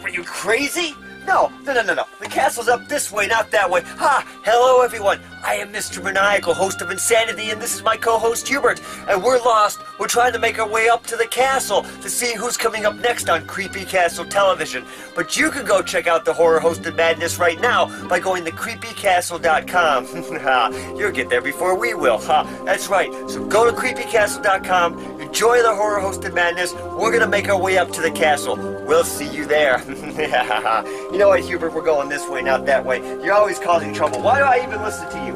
Are you crazy? No. The castle's up this way, not that way. Hello everyone. I am Mr. Maniacal, host of Insanity, and this is my co-host Hubert. And we're lost. We're trying to make our way up to the castle to see who's coming up next on Kreepy Castle Television. But you can go check out the horror-hosted madness right now by going to creepycastle.com. You'll get there before we will. That's right. So go to creepycastle.com, enjoy the horror-hosted madness. We're going to make our way up to the castle. We'll see you there. You know what, Hubert? We're going this way, not that way. You're always causing trouble. Why do I even listen to you?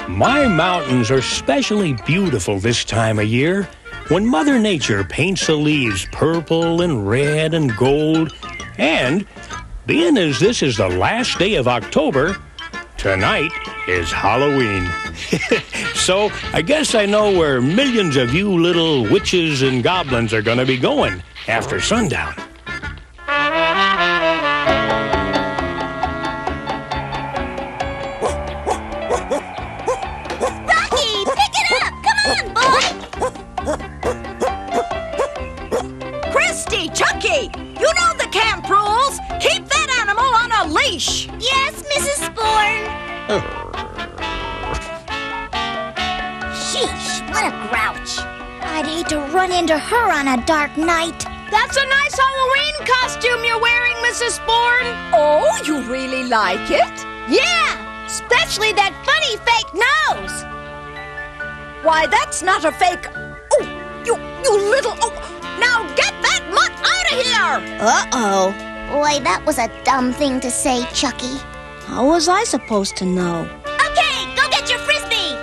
My mountains are especially beautiful this time of year, when Mother Nature paints the leaves purple and red and gold. And, being as this is the last day of October, tonight is Halloween. So, I guess I know where millions of you little witches and goblins are going to be going after sundown. Yes, Mrs. Sporn. Sheesh, what a grouch. I'd hate to run into her on a dark night. That's a nice Halloween costume you're wearing, Mrs. Sporn. Oh, you really like it? Yeah, especially that funny fake nose. Why, that's not a fake... Oh, you little... Oh, now get that mutt out of here! Uh-oh. Boy, that was a dumb thing to say, Chucky. How was I supposed to know? Okay, go get your Frisbee!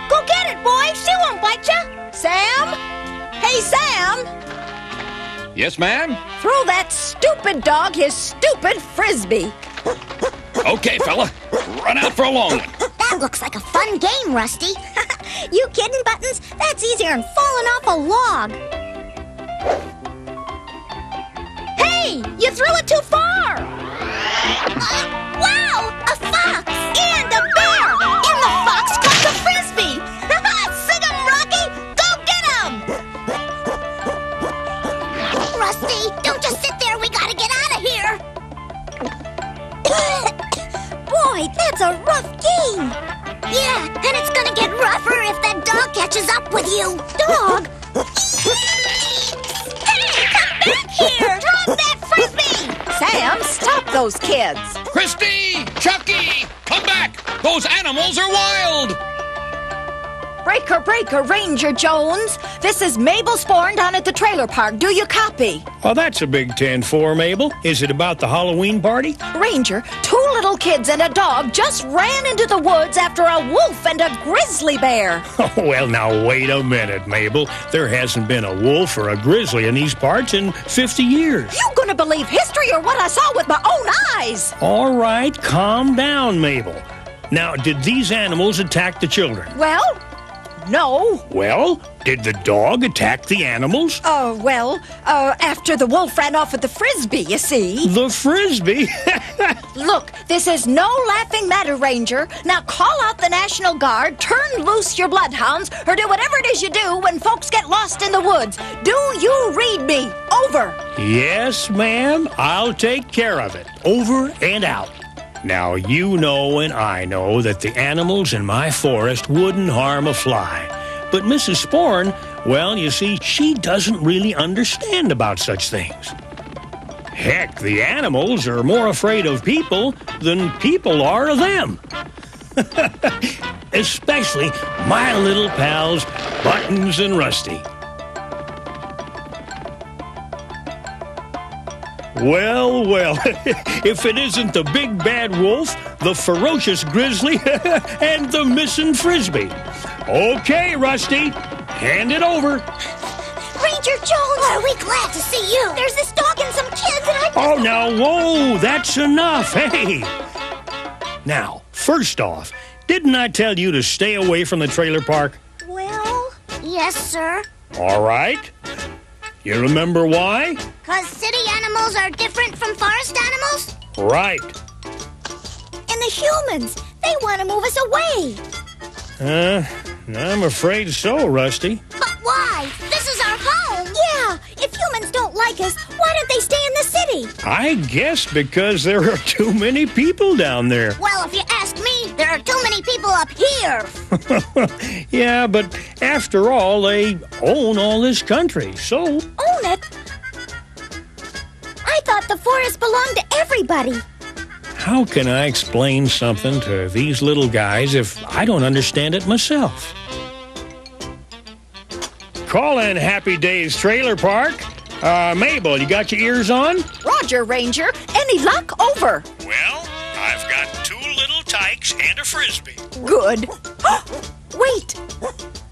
Go get it, boy! She won't bite you! Sam? Hey, Sam! Yes, ma'am? Throw that stupid dog his stupid Frisbee. Okay, fella. Run out for a long one. That looks like a fun game, Rusty. You kidding, Buttons? That's easier than falling off a log. Hey, you threw it too far! Wow, a fox! And a bear! And the fox caught the Frisbee! Sing 'em, Rocky! Go get 'em! Rusty, don't just sit there. We gotta get out of here. Boy, that's a rough game. Yeah, and it's gonna get rougher if that dog catches up with you. Dog? those kids. Christy! Chucky! Come back! Those animals are wild! Breaker, Ranger Jones. This is Mabel Sporn down at the trailer park. Do you copy? Well, that's a big 10-4, Mabel. Is it about the Halloween party? Ranger, 2 little kids and a dog just ran into the woods after a wolf and a grizzly bear. Oh, well, now, wait a minute, Mabel. There hasn't been a wolf or a grizzly in these parts in 50 years. You gonna believe history or what I saw with my own eyes? All right, calm down, Mabel. Now, did these animals attack the children? Well, no. Well, did the dog attack the animals? After the wolf ran off with the frisbee, you see. The frisbee? Look, this is no laughing matter, Ranger. Now call out the National Guard, turn loose your bloodhounds, or do whatever it is you do when folks get lost in the woods. Do you read me? Over. Yes, ma'am. I'll take care of it. Over and out. Now, you know and I know that the animals in my forest wouldn't harm a fly. But Mrs. Sporn, well, you see, she doesn't really understand about such things. Heck, the animals are more afraid of people than people are of them. Especially my little pals, Buttons and Rusty. Well, if it isn't the big bad wolf, the ferocious grizzly, and the missing frisbee. Okay, Rusty, hand it over. Ranger Jones! Are we glad to see you? There's this dog and some kids and I... Oh, now, whoa, that's enough, hey. Now, first off, didn't I tell you to stay away from the trailer park? Well, yes, sir. All right. You remember why? 'Cause city animals are different from forest animals? Right. And the humans, they want to move us away. I'm afraid so, Rusty. But why? This is our home. Yeah, if humans don't like us, why don't they stay in the city? I guess because there are too many people down there. Well, if you ask me, there are too many people up here. Yeah, but after all, they own all this country, so... Own it? I thought the forest belonged to everybody. How can I explain something to these little guys if I don't understand it myself? Call in Happy Days Trailer Park. Mabel, you got your ears on? Roger, Ranger. Any luck? Over. Well, I've got 2 little tykes and a frisbee. Good. Wait.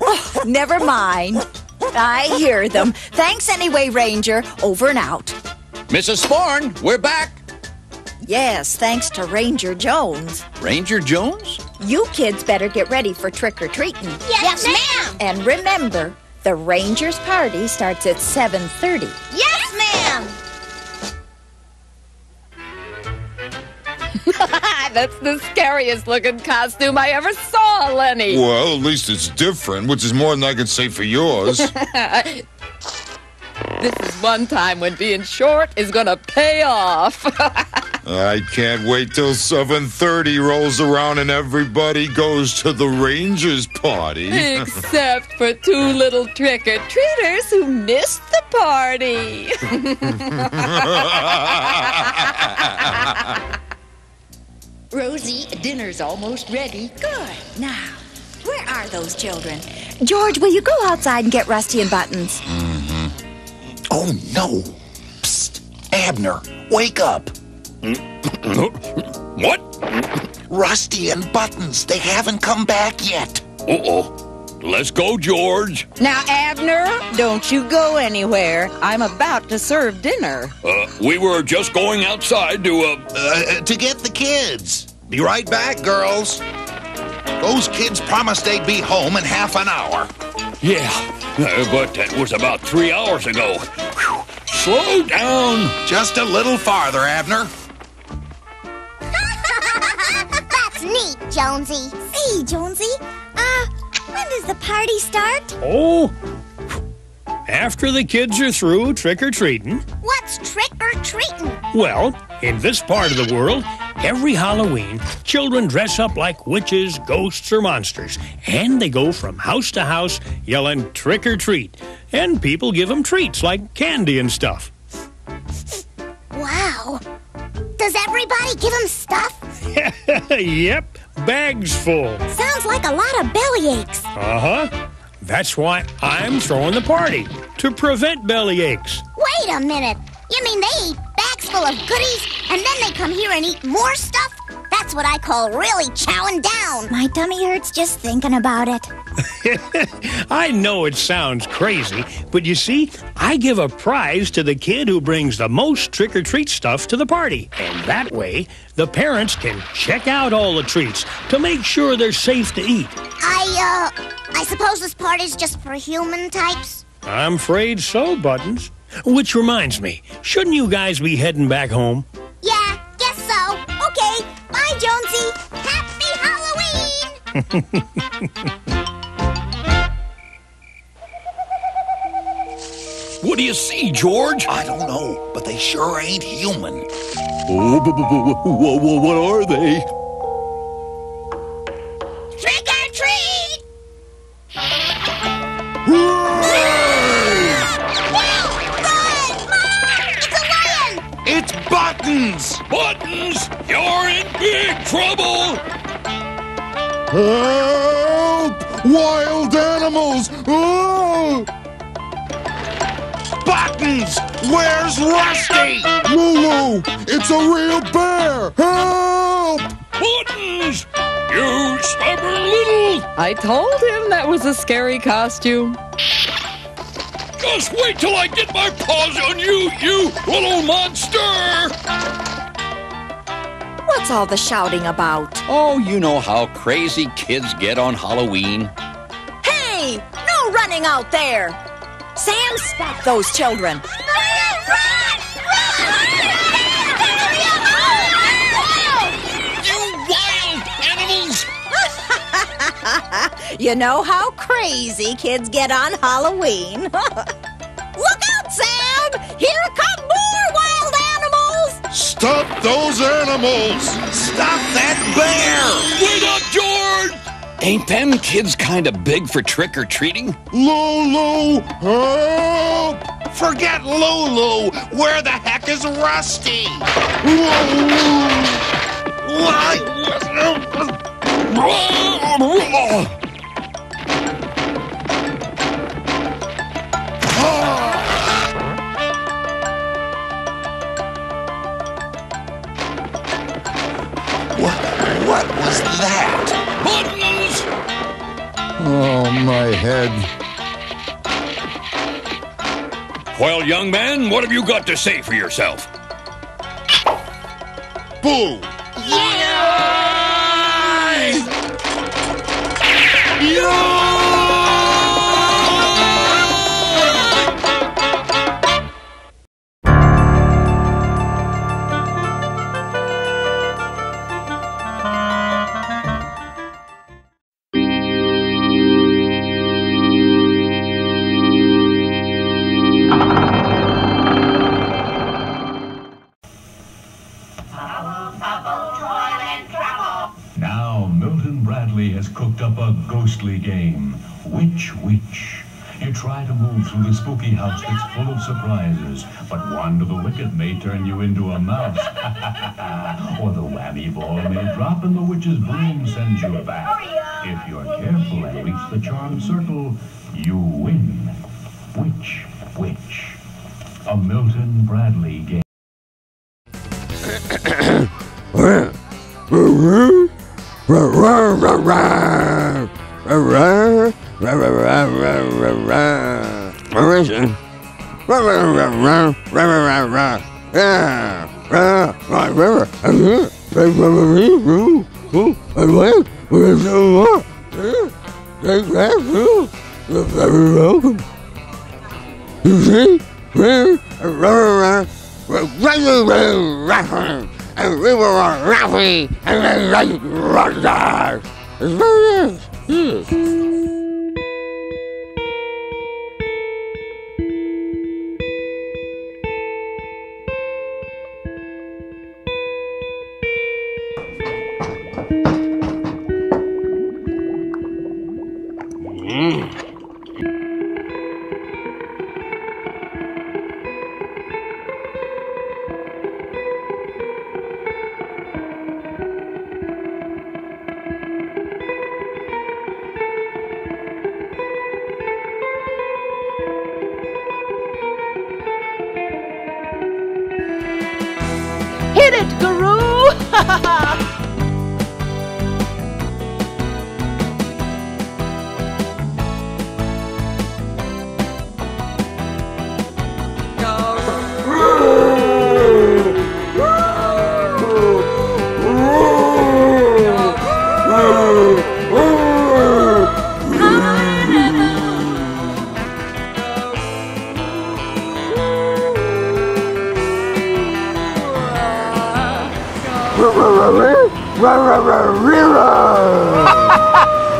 Oh, never mind. I hear them. Thanks anyway, Ranger. Over and out. Mrs. Sporn, we're back. Yes, thanks to Ranger Jones. Ranger Jones? You kids better get ready for trick-or-treating. Yes, ma'am. And remember, the Rangers' party starts at 7:30. Yes, ma'am. That's the scariest looking costume I ever saw, Lenny. Well, at least it's different, which is more than I could say for yours. This is one time when being short is gonna pay off. I can't wait till 7:30 rolls around and everybody goes to the Rangers party. Except for 2 little trick-or-treaters who missed the party. Rosie, dinner's almost ready. Good. Now, where are those children? George, will you go outside and get Rusty and Buttons? Oh, no. Psst. Abner, wake up. What? Rusty and Buttons, they haven't come back yet. Uh-oh. Let's go, George. Now, Abner, don't you go anywhere. I'm about to serve dinner. We were just going outside to, To get the kids. Be right back, girls. Those kids promised they'd be home in half an hour. Yeah, but that was about 3 hours ago. Whew. Slow down. Just a little farther, Abner. That's neat, Jonesy. Say, Jonesy, when does the party start? Oh, after the kids are through trick-or-treating. What's trick-or-treating? Well, in this part of the world, every Halloween, children dress up like witches, ghosts, or monsters, and they go from house to house yelling trick-or-treat, and people give them treats like candy and stuff. Wow. Does Does everybody give him stuff? Yep, bags full. Sounds like a lot of bellyaches. Uh-huh. That's why I'm throwing the party, to prevent belly aches. Wait a minute. You mean they eat bags full of goodies and then they come here and eat more stuff? That's what I call really chowing down. My tummy hurts just thinking about it. I know it sounds crazy, but you see, I give a prize to the kid who brings the most trick-or-treat stuff to the party. And that way, the parents can check out all the treats to make sure they're safe to eat. I suppose this party's just for human types? I'm afraid so, Buttons. Which reminds me, shouldn't you guys be heading back home? Yeah, guess so. Okay, bye, Jonesy. Happy Halloween! What do you see, George? I don't know, but they sure ain't human. Oh, what are they? Trick or treat! It's Buttons! Buttons, you're in big trouble! Help! Wild animals! Oh! Buttons! Where's Rusty? Lulu! It's a real bear! Help! Buttons! You stubborn little... I told him that was a scary costume. Just wait till I get my paws on you, you little monster! What's all the shouting about? Oh, you know how crazy kids get on Halloween. Hey! No running out there! Sam, stop those children! You wild animals! You know how crazy kids get on Halloween. Look out, Sam! Here come more wild animals! Stop those animals! Stop that bear! Wait up, George! Ain't them kids kind of big for trick-or-treating? Lulu! Help! Forget Lulu! Where the heck is Rusty? Why? What was that? Buttons! Oh, my head. Well, young man, what have you got to say for yourself? Boo! Now, Milton Bradley has cooked up a ghostly game, Which Witch. You try to move through the spooky house that's full of surprises, but Wand of the Wicked may turn you into a mouse. Or the whammy ball may drop and the witch's broom sends you back. If you're careful and reach the charmed circle, you win. Which Witch? A Milton Bradley game. And we were laughing and then like rockstars. It's very nice.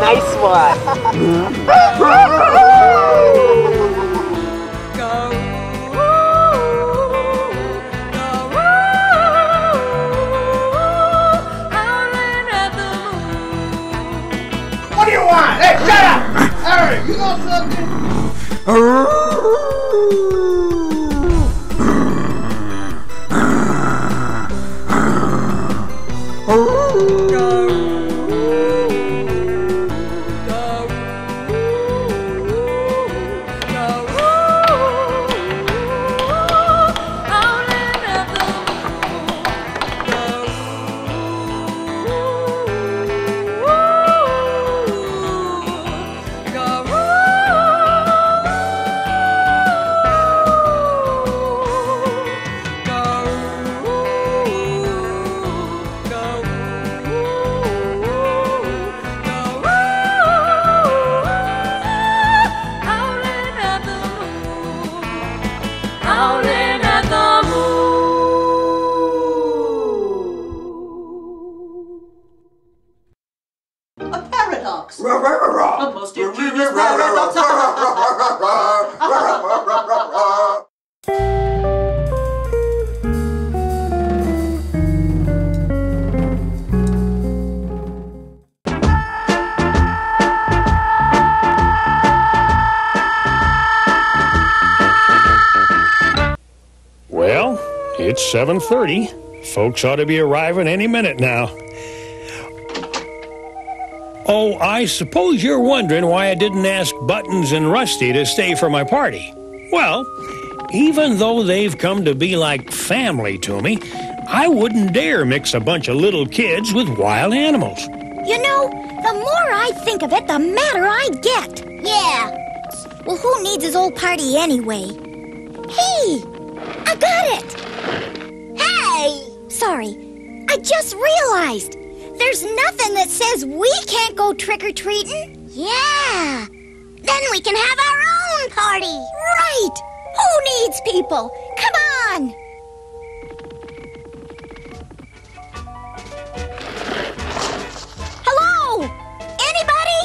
Nice one. What do you want? Hey, shut up! Hey, you know something? A most ingenious paradox. Well, it's 7:30. Folks ought to be arriving any minute now. Oh, I suppose you're wondering why I didn't ask Buttons and Rusty to stay for my party. Well, even though they've come to be like family to me, I wouldn't dare mix a bunch of little kids with wild animals. You know, the more I think of it, the madder I get. Yeah. Well, who needs his old party anyway? Hey, I got it. Hey! Sorry, I just realized. There's nothing that says we can't go trick-or-treating. Yeah. Then we can have our own party. Right. Who needs people? Come on. Hello? Anybody?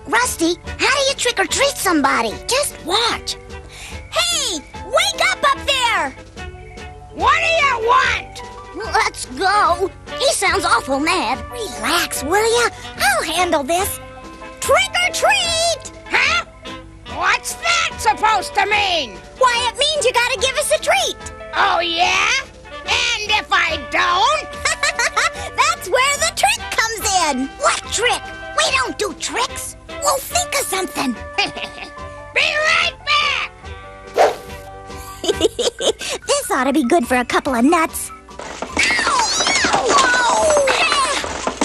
Rusty, how do you trick-or-treat somebody? Just watch. Hey, wake up there! What do you want? Let's go. He sounds awful mad. Relax, will ya? I'll handle this. Trick or treat! Huh? What's that supposed to mean? Why, it means you gotta give us a treat. Oh, yeah? And if I don't? That's where the trick comes in. What trick? We don't do tricks. We'll think of something. Be right back! This ought to be good for a couple of nuts.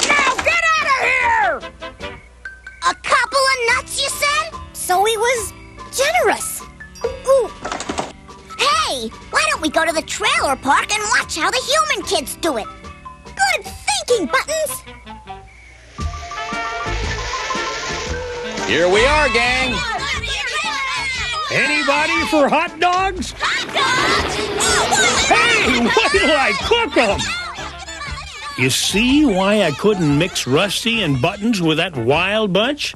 Now get out of here! A couple of nuts, you said? So he was generous. Ooh. Hey, why don't we go to the trailer park and watch how the human kids do it? Good thinking, Buttons. Here we are, gang. Anybody for hot dogs? Hot dogs! Hey, wait till I cook them! You see why I couldn't mix Rusty and Buttons with that wild bunch?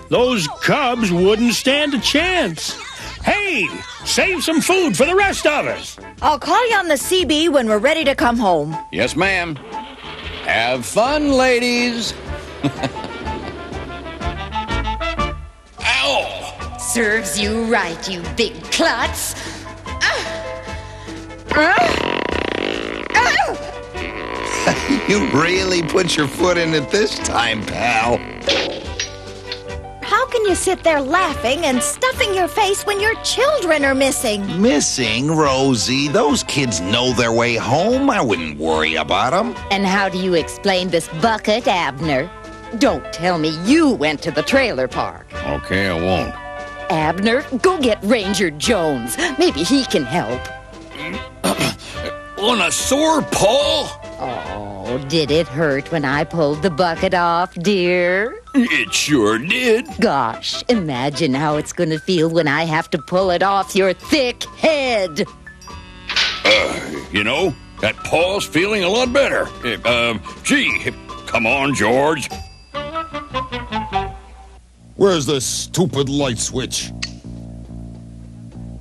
Those cubs wouldn't stand a chance. Hey, save some food for the rest of us. I'll call you on the CB when we're ready to come home. Yes, ma'am. Have fun, ladies. Ow! Serves you right, you big klutz. You really put your foot in it this time, pal. How can you you sit there laughing and stuffing your face when your children are missing? Missing, Rosie? Those kids know their way home. I wouldn't worry about them. And how do you explain this bucket, Abner? Don't tell me you went to the trailer park. Okay, I won't. Abner, go get Ranger Jones. Maybe he can help. On a sore paw? Oh, did it hurt when I pulled the bucket off, dear? It sure did. Gosh, imagine how it's going to feel when I have to pull it off your thick head. You know, that paw's feeling a lot better. Gee, come on, George. Where's the stupid light switch?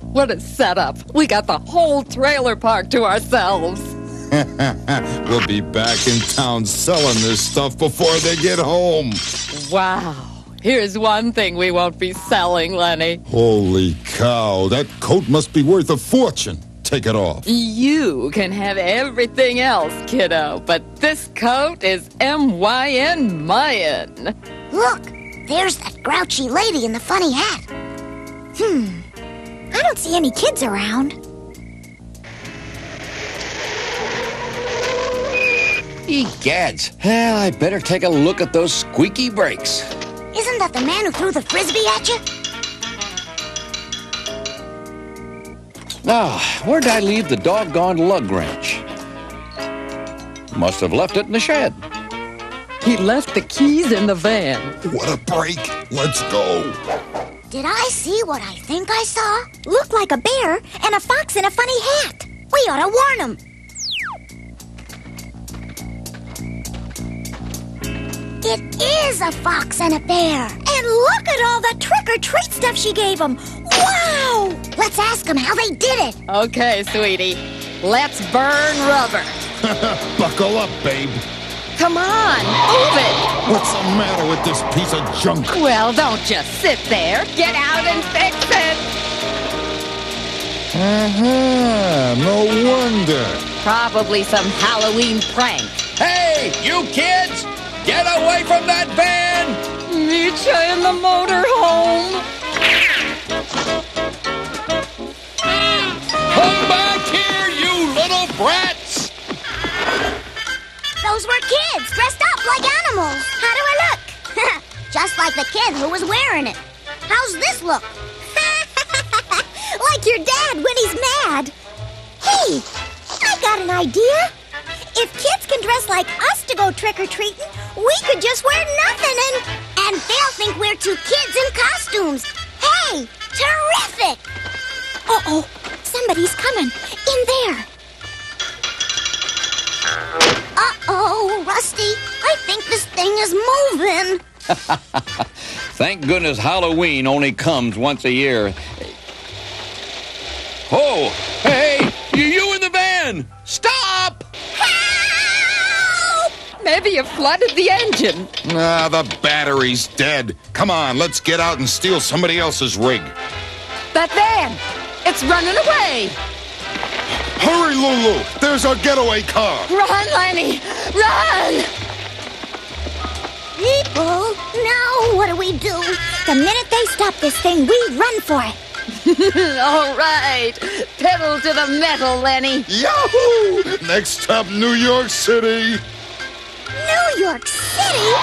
What a setup. We got the whole trailer park to ourselves. We'll be back in town selling this stuff before they get home. Wow. Here's one thing we won't be selling, Lenny. Holy cow, that coat must be worth a fortune. Take it off. You can have everything else, kiddo, but this coat is M-Y-N Mayan. Look, there's that grouchy lady in the funny hat. I don't see any kids around. Egads. Well, I better take a look at those squeaky brakes. Isn't that the man who threw the frisbee at you? Now, where'd I leave the doggone lug wrench? Must have left it in the shed. He left the keys in the van. What a break. Let's go. Did I see what I think I saw? Looked like a bear and a fox in a funny hat. We ought to warn them. It is a fox and a bear. And look at all the trick-or-treat stuff she gave them. Wow! Let's ask them how they did it. Okay, sweetie. Let's burn rubber. Buckle up, babe. Come on, move it. What's the matter with this piece of junk? Well, don't just sit there. Get out and fix it. No wonder. Probably some Halloween prank. Hey, you kids! Get away from that van! Meet you in the motorhome. Come back here, you little brats! Those were kids dressed up like animals. How do I look? Just like the kid who was wearing it. How's this look? Like your dad when he's mad. Hey, I got an idea. If kids can dress like us to go trick-or-treating, we could just wear nothing and they'll think we're two kids in costumes. Hey, terrific! Uh-oh, somebody's coming. In there. Uh-oh, Rusty. I think this thing is moving. Thank goodness Halloween only comes once a year. Oh, hey, you in the van! Stop! Help! Maybe you flooded the engine. Ah, the battery's dead. Come on, let's get out and steal somebody else's rig. That van, it's running away. Hurry, Lulu! There's our getaway car! Run, Lenny! Run! People, now what do we do? The minute they stop this thing, we run for it. All right. Pedal to the metal, Lenny. Yahoo! Next stop, New York City. New York City?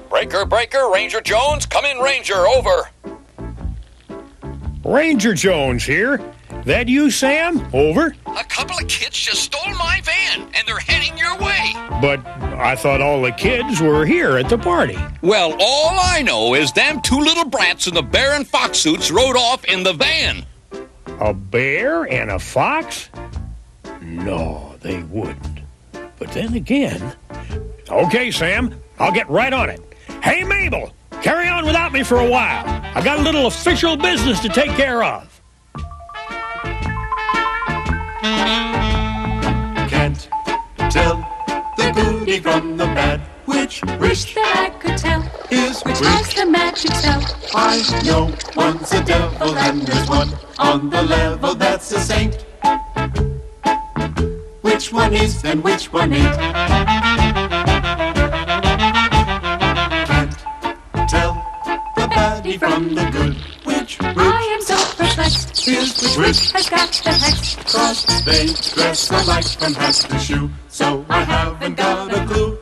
Breaker, breaker, Ranger Jones. Come in, Ranger. Over. Ranger Jones here. That you, Sam? Over. A couple of kids just stole my van, and they're heading your way. But I thought all the kids were here at the party. Well, all I know is them two little brats in the bear and fox suits rode off in the van. A bear and a fox? No, they wouldn't. But then again... Okay, Sam, I'll get right on it. Hey, Mabel, carry on without me for a while. I got a little official business to take care of. Can't tell the goodie from the bad. Which Wish that I could tell is which has the magic spell. I know one's a devil and there's one on the level that's a saint. Which one is and which one ain't? Can't me from the good. Which I am so perplexed. is Which has got the hex? 'Cause they dress alike from hat to shoe. So I haven't got a clue.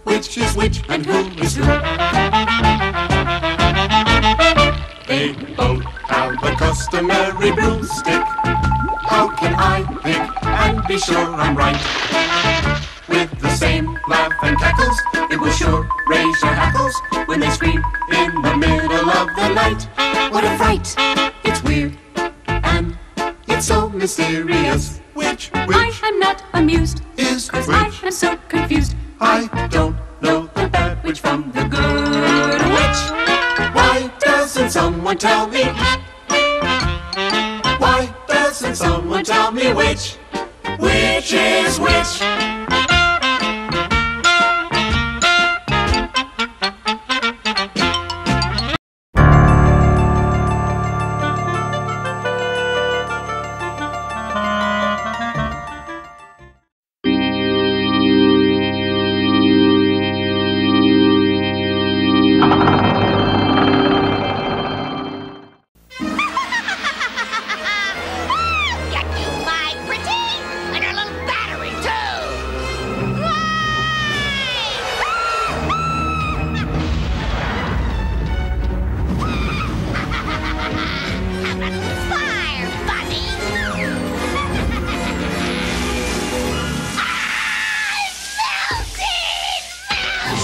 Which is which and who is who? They both have a customary broomstick. How can I pick and be sure I'm right? With the same laugh and cackles, it will sure raise your hackles when they scream in the middle of the night. What a fright! It's weird and it's so mysterious. Which I am not amused. is 'Cause which? I am so confused. I don't know the bad witch from the good witch. Why doesn't someone tell me? Why doesn't someone tell me which is which?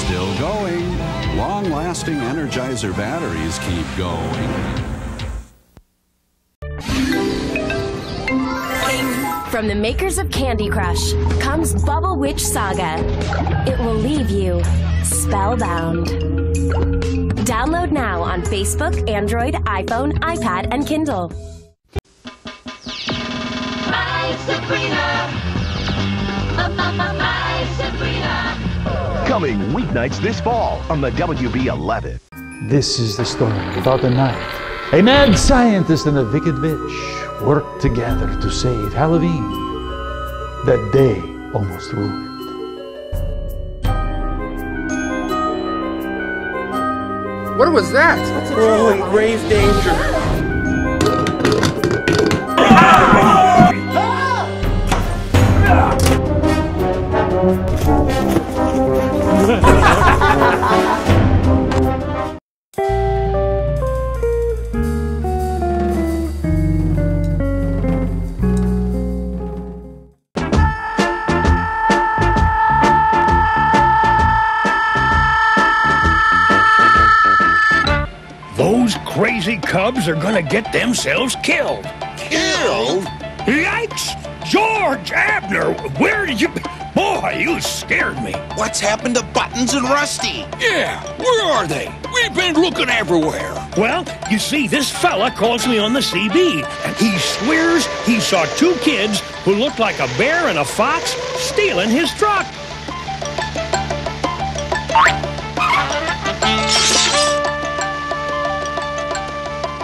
Still going. Long-lasting Energizer batteries keep going. From the makers of Candy Crush comes Bubble Witch Saga. It will leave you spellbound. Download now on Facebook, Android, iPhone, iPad, and Kindle. My Sabrina. My Sabrina. Coming weeknights this fall on the WB11. This is the story about a night. A mad scientist and a wicked witch work together to save Halloween that they almost ruined. What was that? We're all in grave danger. Those crazy cubs are gonna get themselves killed. Killed? Yikes! George Abner, where did you... Boy, you scared me. What's happened to Buttons and Rusty? Yeah, where are they? We've been looking everywhere. Well, you see, this fella calls me on the CB, and he swears he saw two kids who looked like a bear and a fox stealing his truck.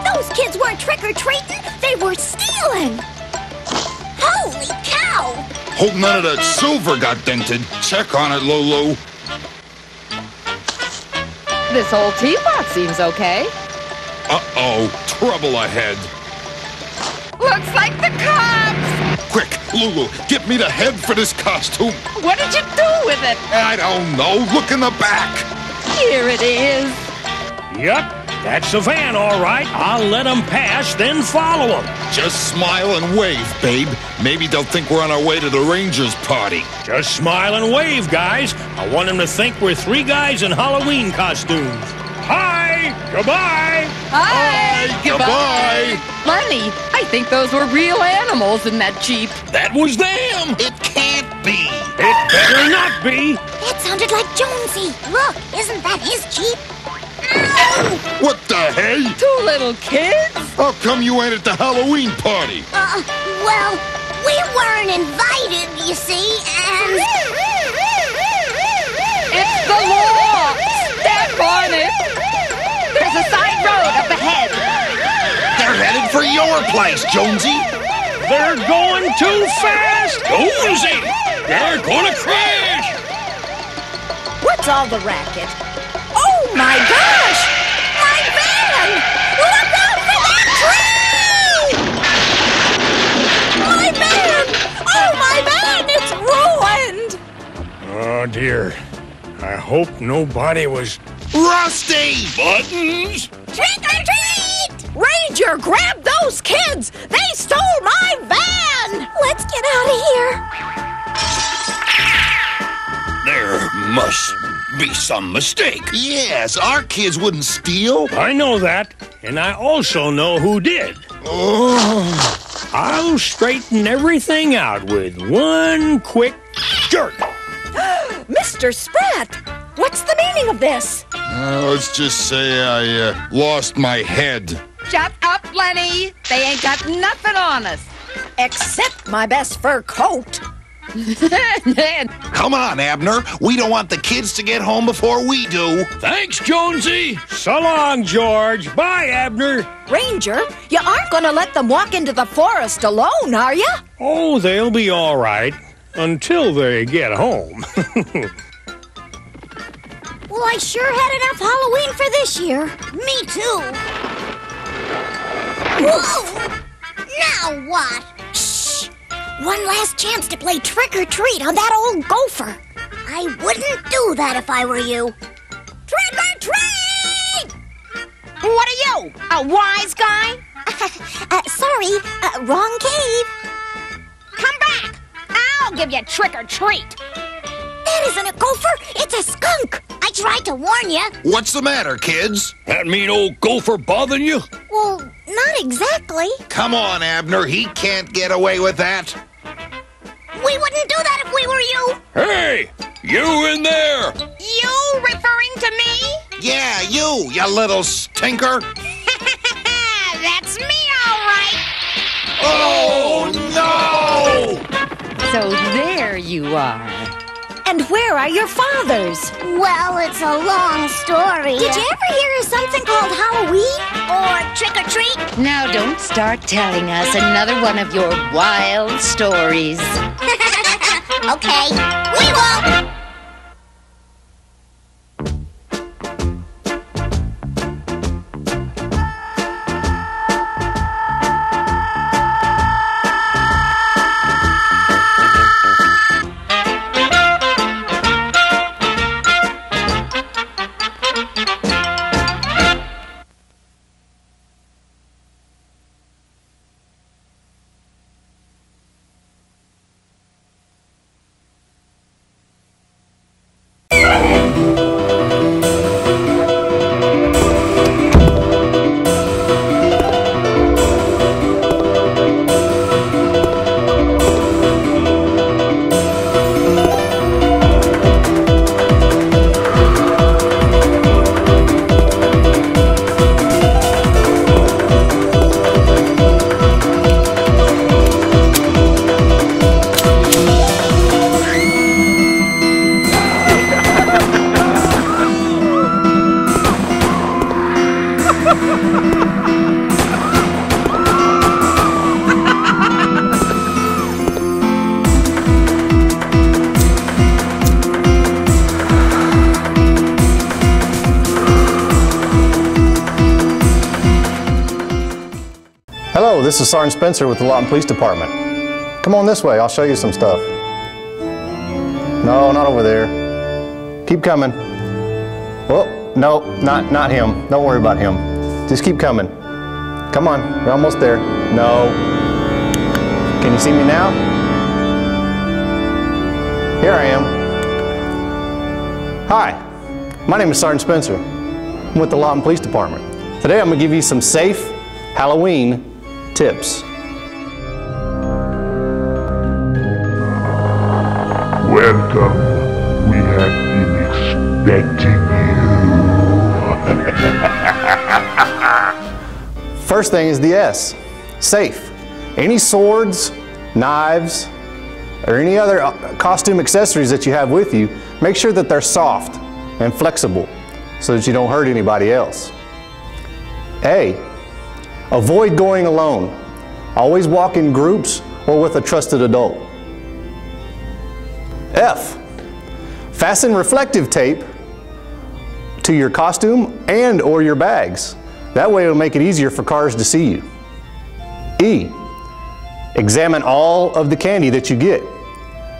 Those kids weren't trick-or-treating, they were stealing! Holy cow! Hope none of that silver got dented. Check on it, Lulu. This whole teapot seems okay. Uh-oh, trouble ahead. Looks like the cops! Quick, Lulu, get me the head for this costume. What did you do with it? I don't know. Look in the back. Here it is. Yep. That's the van, all right. I'll let them pass, then follow them. Just smile and wave, babe. Maybe they'll think we're on our way to the Rangers party. Just smile and wave, guys. I want them to think we're three guys in Halloween costumes. Hi! Goodbye! Hi! Goodbye! Funny, I think those were real animals in that Jeep. That was them! It can't be! It better not be! That sounded like Jonesy. Look, isn't that his Jeep? What the hey? Two little kids? How come you ain't at the Halloween party? Well, we weren't invited, you see, and... It's the law! Step on it! There's a side road up ahead. They're headed for your place, Jonesy. They're going too fast! Jonesy! They're gonna crash! What's all the racket? Oh my gosh! My van! Look out for that tree! My van! Oh, my van! It's ruined! Oh, dear. I hope nobody was... Rusty! Buttons? Trick or treat! Ranger, grab those kids! They stole my van! Let's get out of here. There must be some mistake. Yes, our kids wouldn't steal. I know that, and I also know who did. Oh. I'll straighten everything out with one quick jerk. Mr. Spratt, what's the meaning of this? Let's just say I lost my head. Shut up, Lenny. They ain't got nothing on us. Except my best fur coat. Come on, Abner. We don't want the kids to get home before we do. Thanks, Jonesy. So long, George. Bye, Abner. Ranger, you aren't going to let them walk into the forest alone, are you? Oh, they'll be all right until they get home. Well, I sure had enough Halloween for this year. Me too. Whoa! Now what? Shh! One last chance to play trick or treat on that old gopher. I wouldn't do that if I were you. Trick or treat! What are you, a wise guy? Sorry, wrong cave. Come back. I'll give you trick or treat. That isn't a gopher, it's a skunk. I tried to warn you. What's the matter, kids? That mean old gopher bothering you? Well, not exactly. Come on, Abner. He can't get away with that. We wouldn't do that if we were you. Hey, you in there? You referring to me? Yeah, you little stinker. That's me, all right. Oh, no! So there you are. And where are your fathers? Well, it's a long story. Did you ever hear of something called Halloween? Or trick or treat? Now don't start telling us another one of your wild stories. Okay, we won't. Hello, this is Sergeant Spencer with the Lawton Police Department. Come on this way, I'll show you some stuff. No, not over there. Keep coming. Oh, no, not him. Don't worry about him. Just keep coming. Come on, you're almost there. No. Can you see me now? Here I am. Hi, my name is Sergeant Spencer. I'm with the Lawton Police Department. Today I'm going to give you some safe Halloween tips. Welcome. We have been expecting you. First thing is the S. Safe. Any swords, knives, or any other costume accessories that you have with you, make sure that they're soft and flexible so that you don't hurt anybody else. A. Avoid going alone. Always walk in groups or with a trusted adult. F. Fasten reflective tape to your costume and or your bags. That way it'll make it easier for cars to see you. E, examine all of the candy that you get.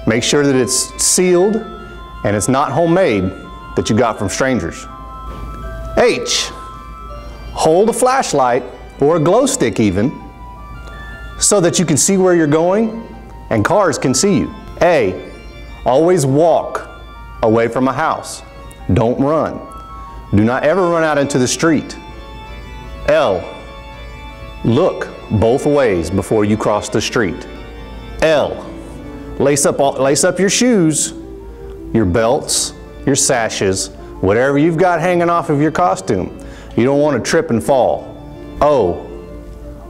Make sure that it's sealed and it's not homemade that you got from strangers. H, hold a flashlight or a glow stick even so that you can see where you're going and cars can see you. A, always walk away from a house. Don't run. Do not ever run out into the street. L, look both ways before you cross the street. L, lace up your shoes, your belts, your sashes, whatever you've got hanging off of your costume. You don't want to trip and fall. O,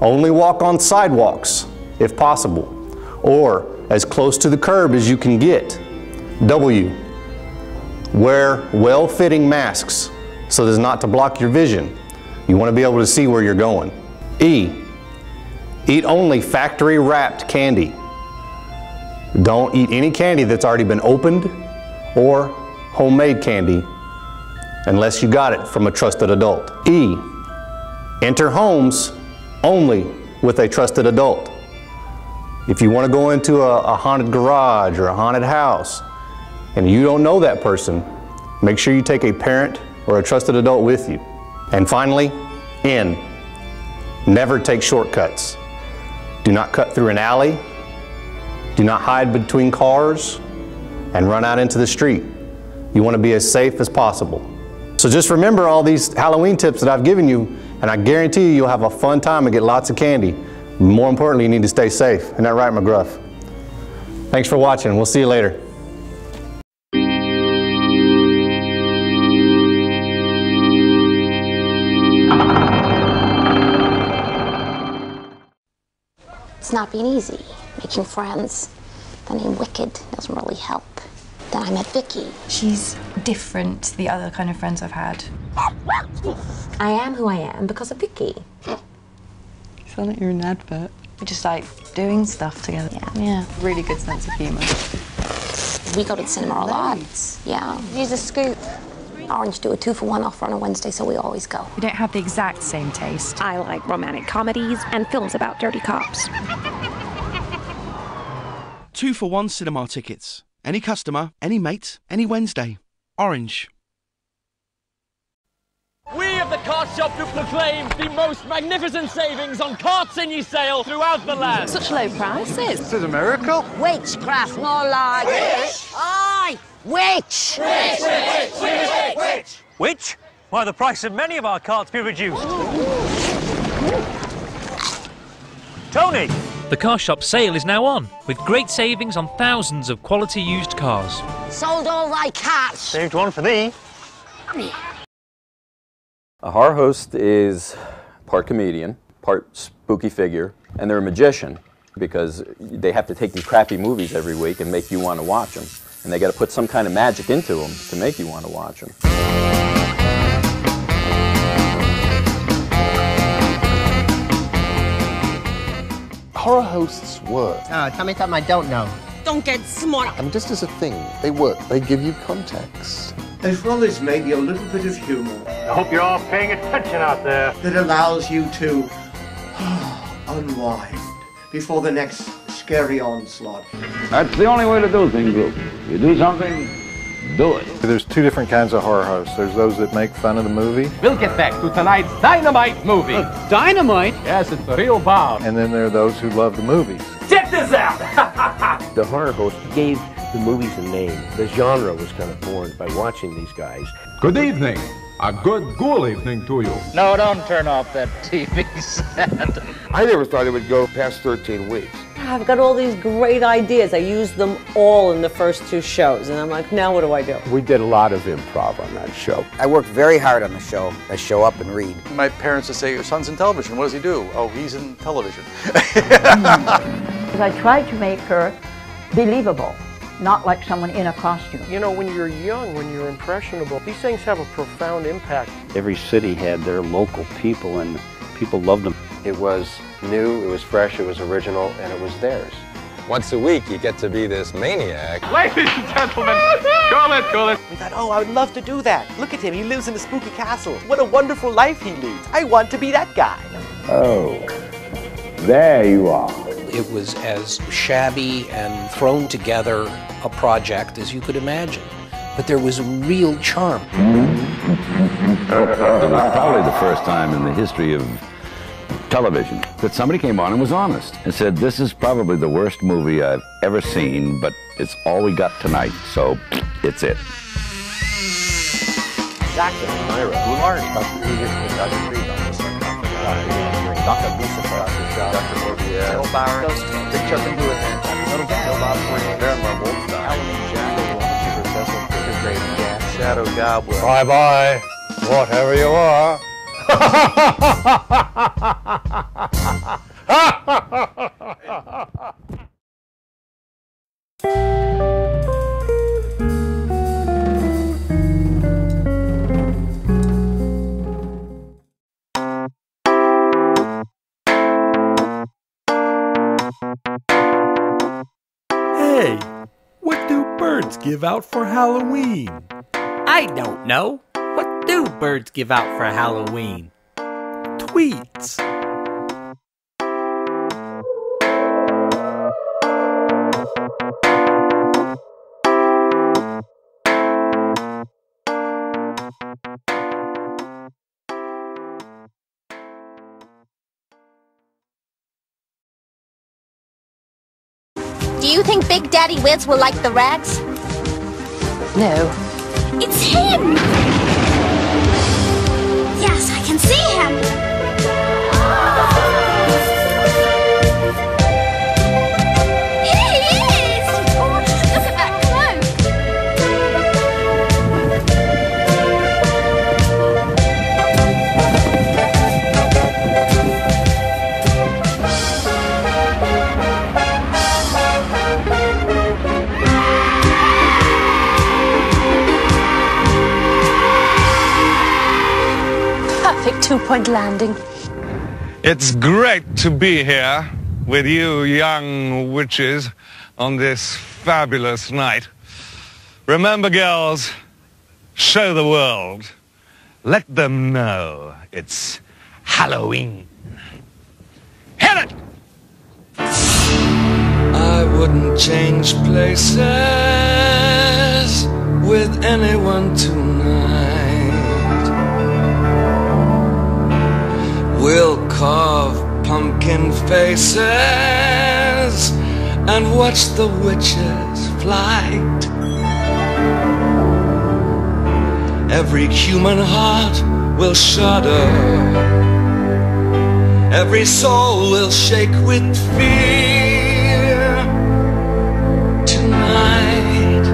only walk on sidewalks if possible, or as close to the curb as you can get. W, wear well-fitting masks so as not to block your vision. You want to be able to see where you're going. E, eat only factory-wrapped candy. Don't eat any candy that's already been opened or homemade candy unless you got it from a trusted adult. E, enter homes only with a trusted adult. If you want to go into a haunted garage or a haunted house and you don't know that person, make sure you take a parent or a trusted adult with you. And finally, N, never take shortcuts. Do not cut through an alley. Do not hide between cars and run out into the street. You want to be as safe as possible. So just remember all these Halloween tips that I've given you, and I guarantee you'll have a fun time and get lots of candy. More importantly, you need to stay safe. Isn't that right, McGruff? Thanks for watching. We'll see you later. It's not been easy making friends. The name Wicked doesn't really help. Then I met Vicky. She's different to the other kind of friends I've had. I am who I am because of Vicky. You sound like you're in an advert. We just like doing stuff together. Yeah. Really good sense of humour. We go to the cinema a lot. Yeah. Here's a scoop. Orange do a 2-for-1 offer on a Wednesday, so we always go. We don't have the exact same taste. I like romantic comedies and films about dirty cops. 2-for-1 cinema tickets. Any customer, any mate, any Wednesday. Orange. We of the Cart Shop do proclaim the most magnificent savings on carts in your sale throughout the land. Such low prices. This is a miracle. Witchcraft, more like. Witch. Aye, witch. Witch. Which? Why, the price of many of our carts be reduced. Tony! The Car Shop sale is now on, with great savings on thousands of quality used cars. Sold all thy cats. Saved one for thee. A horror host is part comedian, part spooky figure, and they're a magician because they have to take these crappy movies every week and make you want to watch them. And they got to put some kind of magic into them to make you want to watch them. Horror hosts work. Oh, tell me something I don't know. Don't get smart. And just as a thing, they work. They give you context. As well as maybe a little bit of humor. I hope you're all paying attention out there. That allows you to unwind before the next scary onslaught. That's the only way to do things, Luke. You do something, do it. There's two different kinds of horror hosts. There's those that make fun of the movie. We'll get back to tonight's Dynamite movie. Dynamite? Yes, it's the real bomb. And then there are those who love the movies. Check this out! The horror host gave the movies a name. The genre was kind of born by watching these guys. Good evening. A good ghoul evening to you. No, don't turn off that TV set. I never thought it would go past 13 weeks. I've got all these great ideas. I used them all in the first 2 shows, and I'm like, now what do I do? We did a lot of improv on that show. I worked very hard on the show. I show up and read. My parents would say, your son's in television. What does he do? Oh, he's in television. I tried to make her believable, not like someone in a costume. You know, when you're young, when you're impressionable, these things have a profound impact. Every city had their local people, and people loved them. It was new, it was fresh, it was original, and it was theirs. Once a week, you get to be this maniac. Ladies and gentlemen, call it. We thought, oh, I would love to do that. Look at him, he lives in a spooky castle. What a wonderful life he leads. I want to be that guy. Oh, there you are. It was as shabby and thrown together a project as you could imagine. But there was a real charm. It was probably the first time in the history of television that somebody came on and was honest and said, this is probably the worst movie I've ever seen, but it's all we got tonight, so it's it. Jackson, Myra, Goulart, Dr. Edith, Dr. Creed, Dr. Lucifer, Dr. Shaw, Dr. Morbier, Bill Bauer, Big Chuck and Do It, Little Bill Bob Green, Bearmore, Wolfstar, Halloween Jack, Successful, Figure Great, Shadow Goblin. Bye-bye, whatever you are. Hey, what do birds give out for Halloween? I don't know. What do birds give out for Halloween? Tweets. Do you think Big Daddy Wiz will like the rags? No. It's him! Yes, I can see him! Here he is! Oh, look at that Perfect two-point landing. It's great to be here with you young witches on this fabulous night. Remember, girls, show the world. Let them know it's Halloween. Hit it! I wouldn't change places with anyone tonight. We'll carve pumpkin faces and watch the witches' flight. Every human heart will shudder. Every soul will shake with fear. Tonight,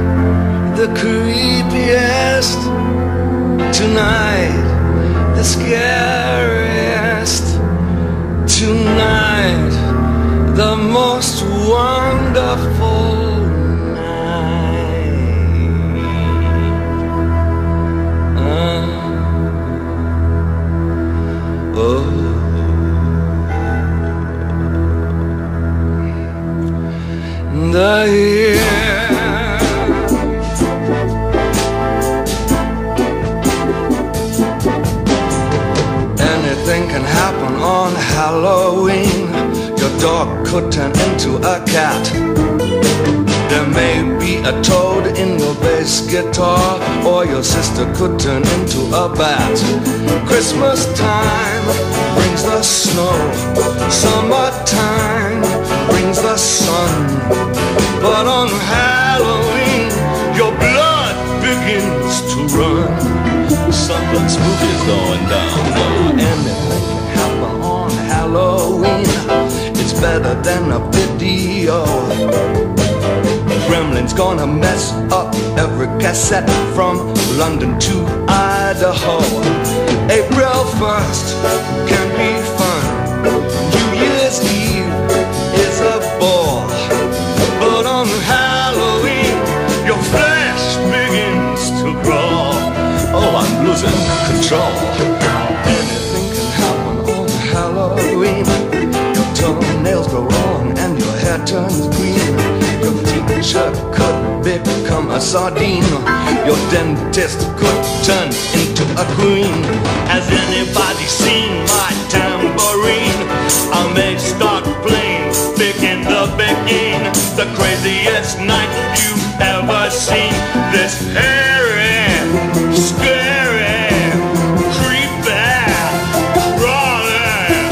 the creepiest. Tonight, the scariest. Tonight, the most wonderful night. The year. Anything can happen on Halloween. Your dog could turn into a cat. There may be a toad in your bass guitar, or your sister could turn into a bat. Christmas time brings the snow. Summertime brings the sun. But on Halloween, your blood begins to run. Something spooky's going down. Anything can happen on Halloween. It's better than a video. Gremlin's gonna mess up every cassette from London to Idaho. April 1st can be fun. New Year's Eve is a bore. But on Halloween, your flesh begins to crawl. Oh, I'm losing control. Anything can happen on Halloween. Your toenails grow long and your hair turns green. butcher could become a sardine. Your dentist could turn into a queen. Has anybody seen my tambourine? I may start playing big in the beginning. The craziest night you've ever seen. This hairy, scary, creepy, crawling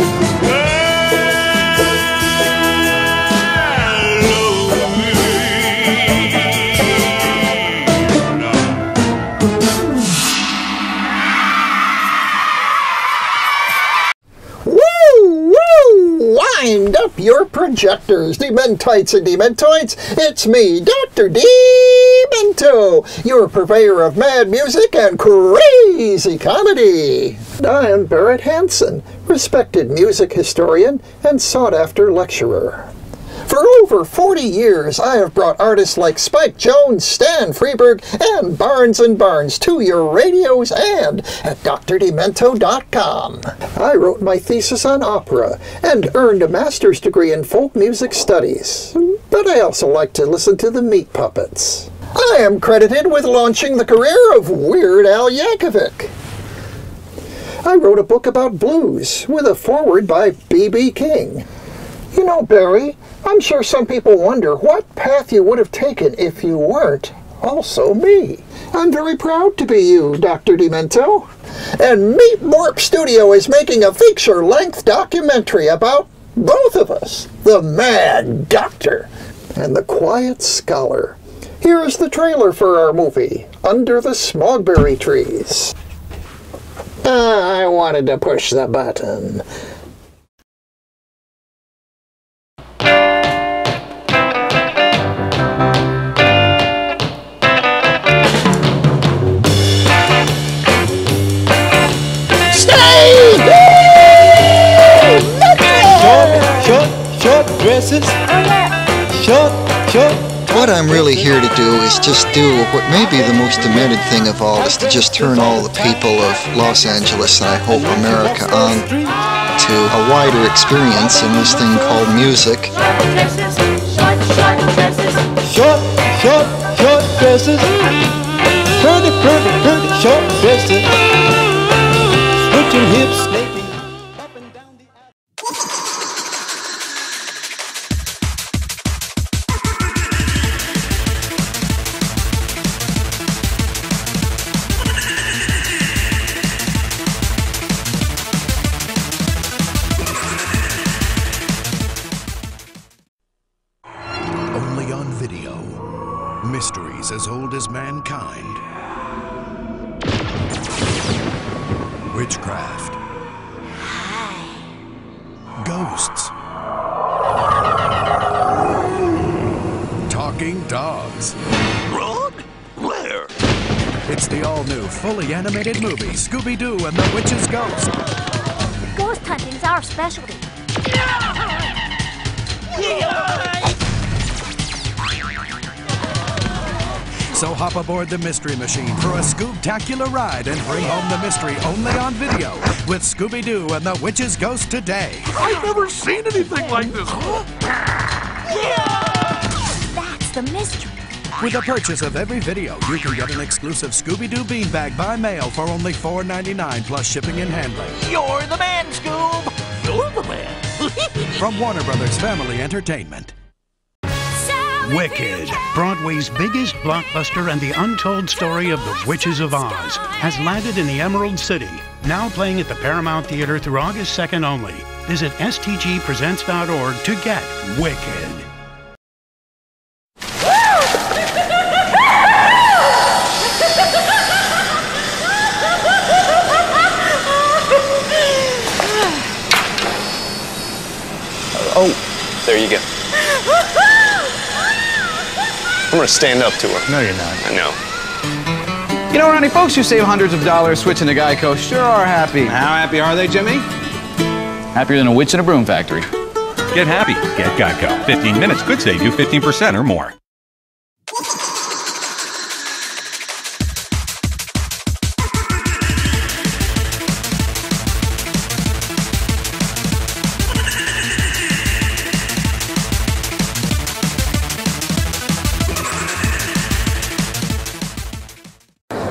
Woo! Woo! Wind up your projectors, Dementites and Dementoids. It's me, Dr. Demento, your purveyor of mad music and crazy comedy. I am Barrett Hansen, respected music historian and sought-after lecturer. For over 40 years, I have brought artists like Spike Jones, Stan Freberg, and Barnes & Barnes to your radios and at drdemento.com. I wrote my thesis on opera and earned a master's degree in folk music studies, but I also like to listen to the Meat Puppets. I am credited with launching the career of Weird Al Yankovic. I wrote a book about blues with a foreword by B.B. King. You know, Barry, I'm sure some people wonder what path you would have taken if you weren't also me. I'm very proud to be you, Dr. Demento. And Meat Morp Studio is making a feature-length documentary about both of us, the Mad Doctor and the Quiet Scholar. Here is the trailer for our movie, Under the Smogberry Trees. I wanted to push the button. Short dresses. Short. What I'm really here to do is just do what may be the most demented thing of all, is to just turn all the people of Los Angeles, and I hope America, on to a wider experience in this thing called music. Short dresses. Pretty, short dresses. Switching hips, snaking up and down the Only on video. Mysteries as old as mankind. Witchcraft. Ghosts. Talking dogs. Run? Where? It's the all-new, fully animated movie, Scooby-Doo and the Witch's Ghost. Ghost hunting's our specialty. So hop aboard the Mystery Machine for a Scoob-tacular ride and bring home the mystery only on video with Scooby-Doo and the Witch's Ghost today. I've never seen anything like this. That's the mystery. With the purchase of every video, you can get an exclusive Scooby-Doo beanbag by mail for only $4.99 plus shipping and handling. You're the man, Scoob. You're the man. From Warner Brothers Family Entertainment. Wicked, Broadway's biggest blockbuster and the untold story of the Witches of Oz, has landed in the Emerald City, now playing at the Paramount Theater through August 2nd only. Visit stgpresents.org to get Wicked. Oh, there you go. I'm gonna stand up to her. No, you're not. I know. You know, Ronnie, folks who save hundreds of dollars switching to Geico sure are happy. How happy are they, Jimmy? Happier than a witch in a broom factory. Get happy. Get Geico. 15 minutes could save you 15% or more.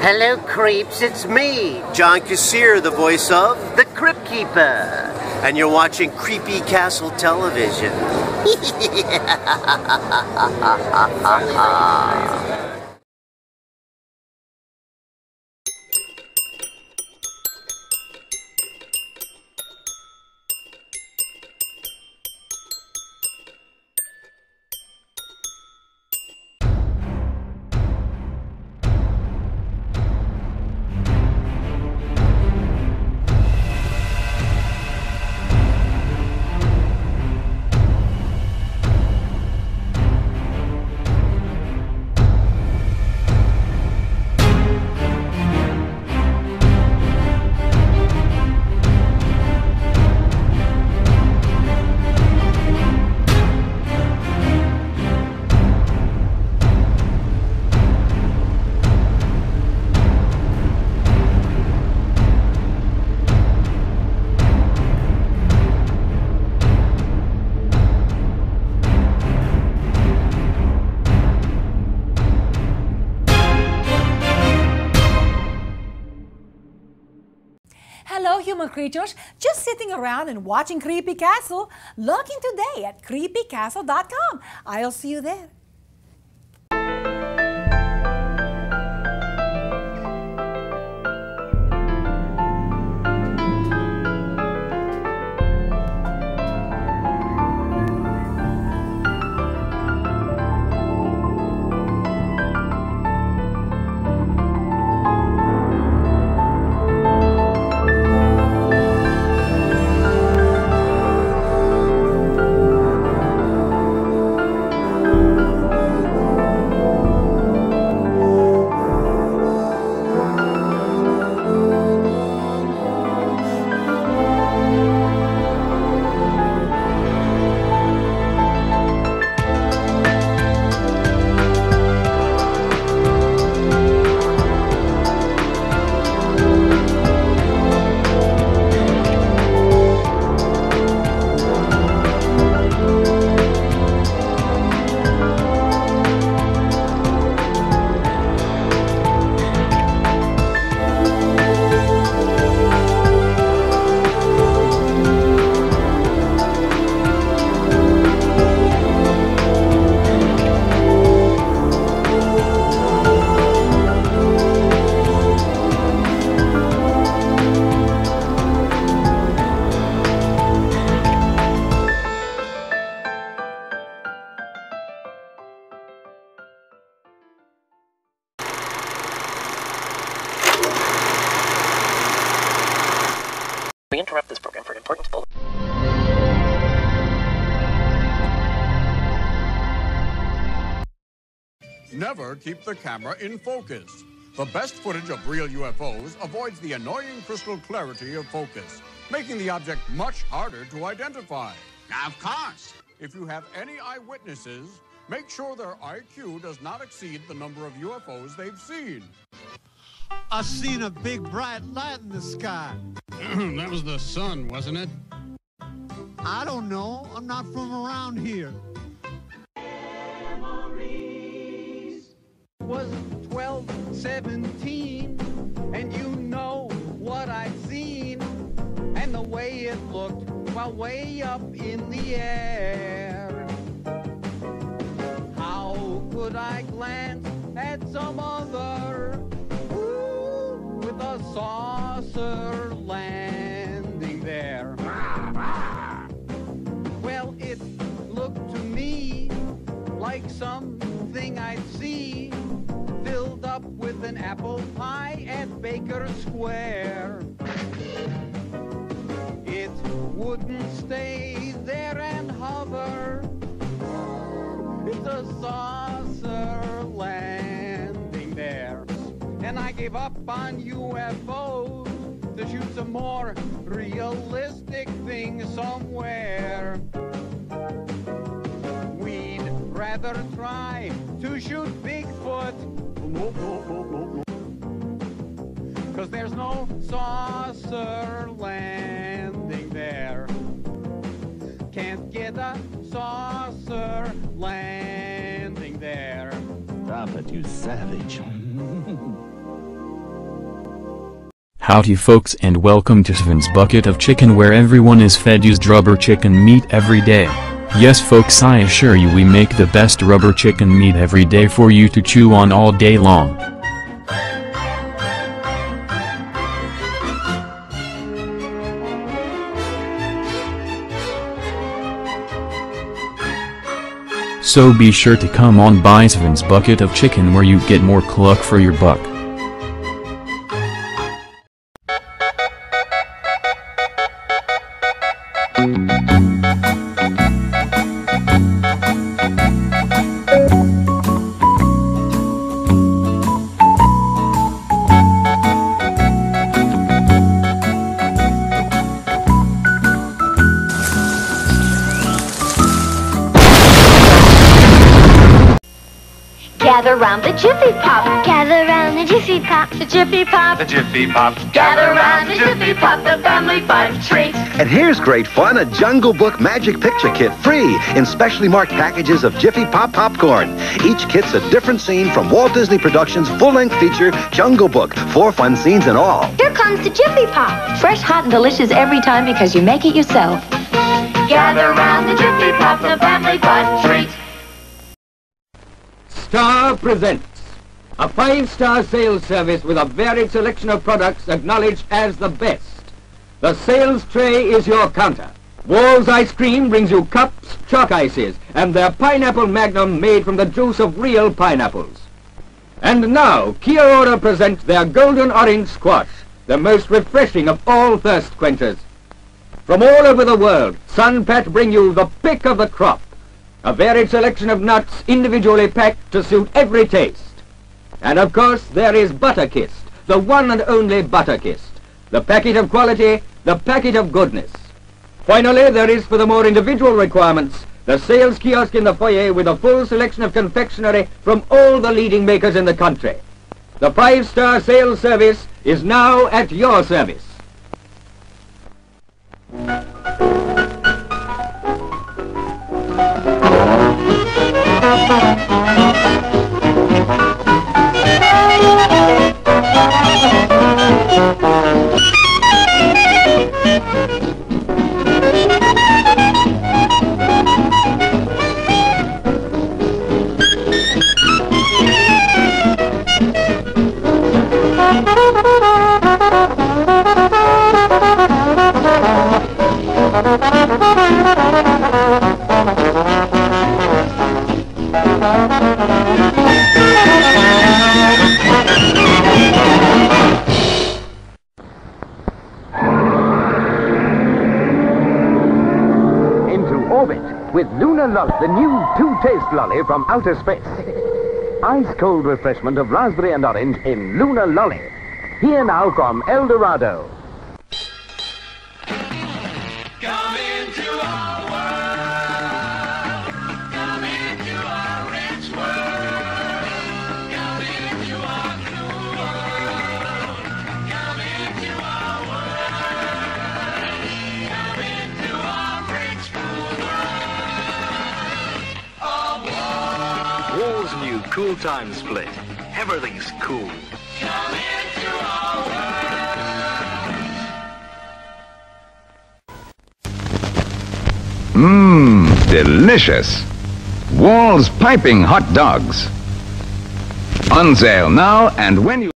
Hello, creeps. It's me, John Kassir, the voice of the Crypt Keeper. And you're watching Kreepy Kastle Television. Hello, human creatures. Just sitting around and watching Kreepy Kastle. Log in today at creepykastle.com. I'll see you there. We interrupt this program for an important bulletin. Never keep the camera in focus. The best footage of real UFOs avoids the annoying crystal clarity of focus, making the object much harder to identify. Of course. If you have any eyewitnesses, make sure their IQ does not exceed the number of UFOs they've seen. I seen a big bright light in the sky. That was the sun, wasn't it? I don't know. I'm not from around here. Was 12-17, and you know what I'd seen, and the way it looked while way up in the air. How could I glance at some other with a saucer landing there? Well, it looked to me like something I'd see filled up with an apple pie at Baker Square. It wouldn't stay there and hover. It's a saucer landing there. And I gave up on UFOs to shoot some more realistic things somewhere. We'd rather try to shoot Bigfoot, 'cause there's no saucer landing there. Can't get a saucer landing. there. Stop it, you savage. Howdy folks and welcome to Sven's Bucket of Chicken, where everyone is fed used rubber chicken meat every day. Yes folks, I assure you we make the best rubber chicken meat every day for you to chew on all day long. So be sure to come on by Sven's Bucket of Chicken, where you get more cluck for your buck. Gather round the Jiffy Pop. Gather round the Jiffy Pop. The Jiffy Pop. The Jiffy Pop. Gather round the Jiffy Pop. The family fun treat. And here's great fun, a Jungle Book Magic Picture Kit, free in specially marked packages of Jiffy Pop popcorn. Each kit's a different scene from Walt Disney Productions' full-length feature, Jungle Book. 4 fun scenes in all. Here comes the Jiffy Pop. Fresh, hot, and delicious every time because you make it yourself. Gather round the Jiffy Pop. The family fun treat. Star presents a 5-star sales service with a varied selection of products acknowledged as the best. The sales tray is your counter. Wall's Ice Cream brings you cups, chalk ices, and their pineapple magnum made from the juice of real pineapples. And now, Kia Ora presents their golden orange squash, the most refreshing of all thirst quenchers. From all over the world, Sun Pat bring you the pick of the crop. A varied selection of nuts individually packed to suit every taste. And of course, there is Butterkist, the one and only Butterkist. The packet of quality, the packet of goodness. Finally, there is, for the more individual requirements, the sales kiosk in the foyer with a full selection of confectionery from all the leading makers in the country. The 5-star sales service is now at your service. With Lunar Lolly, the new two-taste lolly from outer space. Ice-cold refreshment of raspberry and orange in Lunar Lolly. Here now from El Dorado. Come into our world. Come into our rich world. Come into our blue world. Come into our world. Come into our rich blue world. Wall's new Cool Time Split. Everything's cool. Come into our world. Mmm, delicious. Wall's Piping Hot Dogs. On sale now, and when you...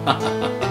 Ha ha ha.